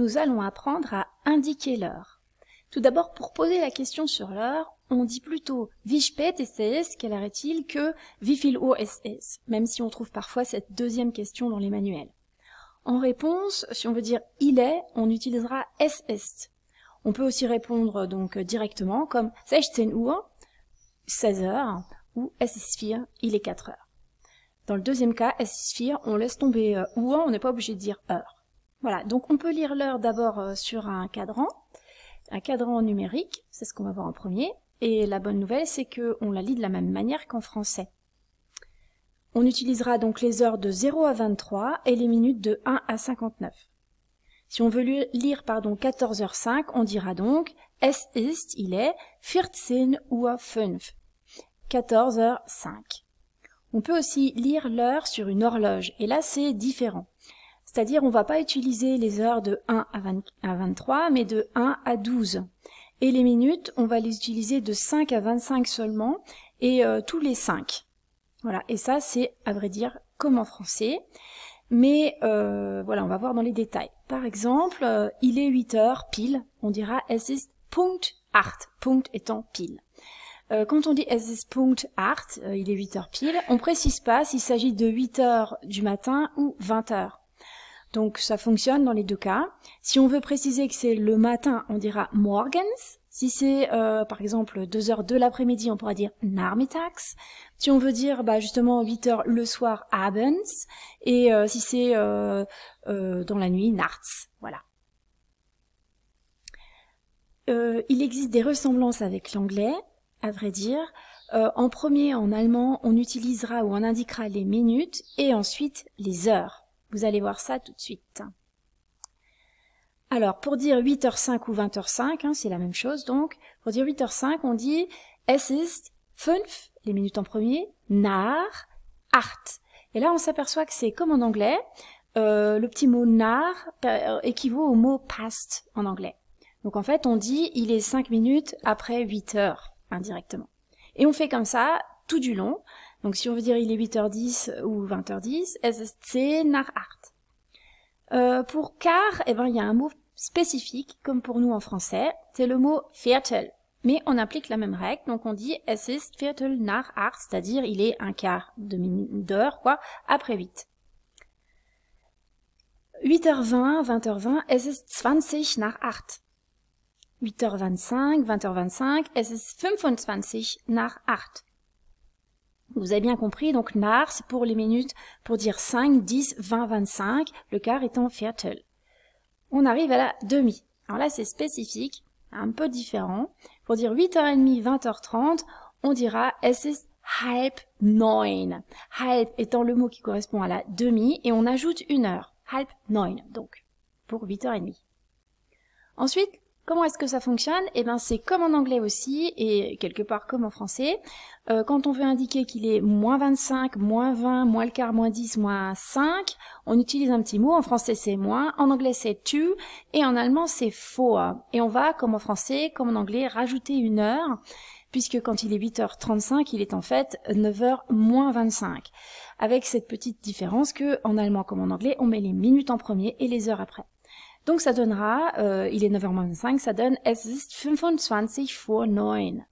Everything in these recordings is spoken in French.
nous allons apprendre à indiquer l'heure. Tout d'abord, pour poser la question sur l'heure, on dit plutôt wie spät ist es, quelle heure est-il, que wie viel Uhr ist es, même si on trouve parfois cette deuxième question dans les manuels. En réponse, si on veut dire il est, on utilisera es ist. On peut aussi répondre donc directement comme 16 Uhr, 16 heures, ou es ist 4, il est 4 heures. Dans le deuxième cas, es ist 4, on laisse tomber Uhr, on n'est pas obligé de dire heure. Voilà, donc on peut lire l'heure d'abord sur un cadran numérique, c'est ce qu'on va voir en premier, et la bonne nouvelle c'est qu'on la lit de la même manière qu'en français. On utilisera donc les heures de 0 à 23 et les minutes de 1 à 59. Si on veut lire 14h05, on dira donc es ist, il est 14:05, 14h05. On peut aussi lire l'heure sur une horloge, et là c'est différent. C'est-à-dire on ne va pas utiliser les heures de 1 à 23, mais de 1 à 12. Et les minutes, on va les utiliser de 5 à 25 seulement, et tous les 5. Voilà, et ça c'est, à vrai dire, comme en français. Mais voilà, on va voir dans les détails. Par exemple, il est 8 heures pile, on dira es ist Punkt 8, Punkt étant pile. Quand on dit es ist Punkt 8, il est 8 heures pile, on précise pas s'il s'agit de 8 heures du matin ou 20 heures. Donc ça fonctionne dans les deux cas. Si on veut préciser que c'est le matin, on dira morgens. Si c'est par exemple 2 heures de l'après-midi, on pourra dire nachmittags. Si on veut dire justement 8 heures le soir, abends. Et si c'est dans la nuit, nachts. Voilà. Il existe des ressemblances avec l'anglais, à vrai dire. En premier, en allemand, on utilisera ou on indiquera les minutes et ensuite les heures. Vous allez voir ça tout de suite. Alors, pour dire 8h05 ou 20h05, c'est la même chose donc. Pour dire 8h05, on dit es ist 5, les minutes en premier, nach 8. Et là, on s'aperçoit que c'est comme en anglais. Le petit mot nach équivaut au mot past en anglais. Donc en fait, on dit il est 5 minutes après 8 heures, indirectement. Et on fait comme ça tout du long. Donc si on veut dire il est 8h10 ou 20h10, es ist 10 nach 8. Pour quart, il y a un mot spécifique, comme pour nous en français, c'est le mot Viertel. Mais on applique la même règle, donc on dit es ist Viertel nach 8, c'est-à-dire il est un quart d'heure, après 8. 8h20, 20h20, es ist 20 nach 8. 8h25, 20h25, es ist 25 nach 8. Vous avez bien compris, donc nach, c'est pour les minutes, pour dire 5, 10, 20, 25, le quart étant Viertel. On arrive à la demi. Alors là, c'est spécifique, un peu différent. Pour dire 8h30, 20h30, on dira es ist halb 9. Halb étant le mot qui correspond à la demi, et on ajoute une heure. Halb 9, donc, pour 8h30. Ensuite, comment est-ce que ça fonctionne? C'est comme en anglais aussi, et quelque part comme en français. Quand on veut indiquer qu'il est moins 25, moins 20, moins le quart, moins 10, moins 5, on utilise un petit mot. En français, c'est moins. En anglais, c'est to. Et en allemand, c'est vor. Et on va, comme en français, comme en anglais, rajouter une heure, puisque quand il est 8h35, il est en fait 9h moins 25. Avec cette petite différence que, en allemand comme en anglais, on met les minutes en premier et les heures après. Donc ça donnera, il est 9h25, ça donne es ist 25 vor 9.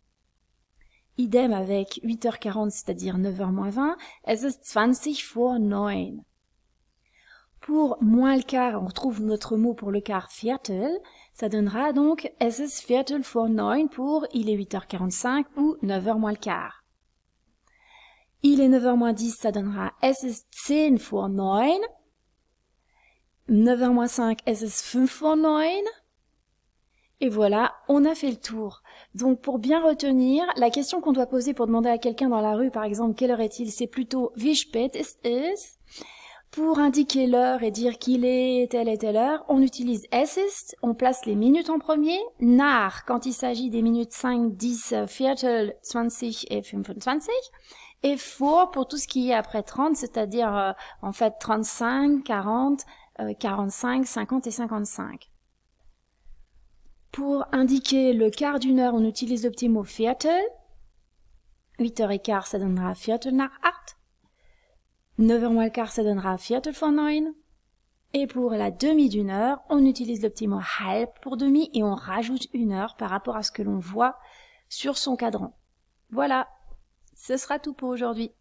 Idem avec 8h40, c'est-à-dire 9h moins 20, es ist 20 vor 9. Pour moins le quart, on retrouve notre mot pour le quart Viertel, ça donnera donc es ist Viertel vor 9 pour il est 8h45 ou 9h moins le quart. Il est 9h moins 10, ça donnera es ist 10 vor 9. 9h moins 5, es ist 5 vor 9. Et voilà, on a fait le tour. Donc pour bien retenir, la question qu'on doit poser pour demander à quelqu'un dans la rue, par exemple, quelle heure est-il, c'est plutôt wie spät ist es. Pour indiquer l'heure et dire qu'il est telle et telle heure, on utilise es ist, on place les minutes en premier. Nach, quand il s'agit des minutes 5, 10, Viertel, 20 et 25. Et vor pour tout ce qui est après 30, c'est-à-dire en fait 35, 40, 45, 50 et 55. Pour indiquer le quart d'une heure, on utilise le petit mot Viertel. 8h15, ça donnera Viertel nach 8. 9h moins le quart, ça donnera Viertel vor 9. Et pour la demi d'une heure, on utilise le petit mot halb pour demi et on rajoute une heure par rapport à ce que l'on voit sur son cadran. Voilà, ce sera tout pour aujourd'hui.